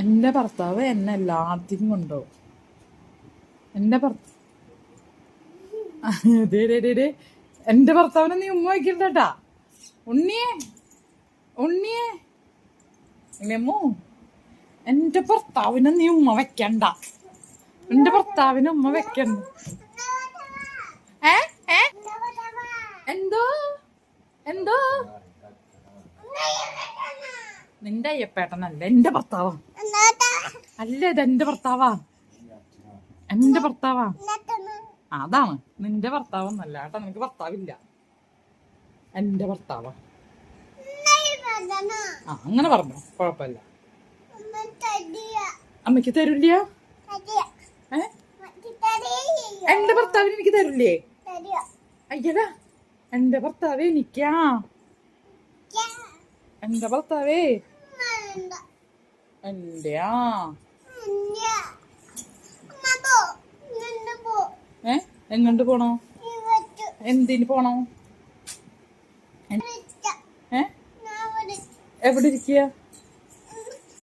എന്റെ ഭർത്താവ് എന്നെ എല്ലാത്തിനും കൊണ്ടുപോകും. എന്റെ എന്റെ ഭർത്താവിനെ നീ ഉമ്മ വയ്ക്കണ്ടാ. ഉണ്ണിയേ ഉണ്ണിയേ ഇല്ലമ്മോ, എന്റെ ഭർത്താവിനെ നീ ഉമ്മ വെക്കണ്ട. എന്റെ ഭർത്താവിന് ഉമ്മ വെക്കണ്ട. എന്തോ എന്തോ നിന്റെ അയ്യപ്പേട്ടനല്ല, എന്റെ ഭർത്താവാ. അല്ല, ഇത് എന്റെ ഭർത്താവാ. എന്റെ ഭർത്താവാ. അതാണ് നിന്റെ ഭർത്താവൊന്നല്ല കേട്ടോ. നിനക്ക് ഭർത്താവില്ല. എന്റെ ഭർത്താവാ. അങ്ങനെ പറഞ്ഞോ, കൊഴപ്പല്ല. അമ്മയ്ക്ക് തരില്ല. എന്റെ ഭർത്താവിന് എനിക്ക് തരില്ലേ? അയ്യടാ, എന്റെ ഭർത്താവേ എനിക്കാ. എന്റെ ഭർത്താവേ എന്റെയാ. എങ്ങോട്ട് പോണോ? എന്തിന് പോണോ? എവിടെ ഇരിക്കുക?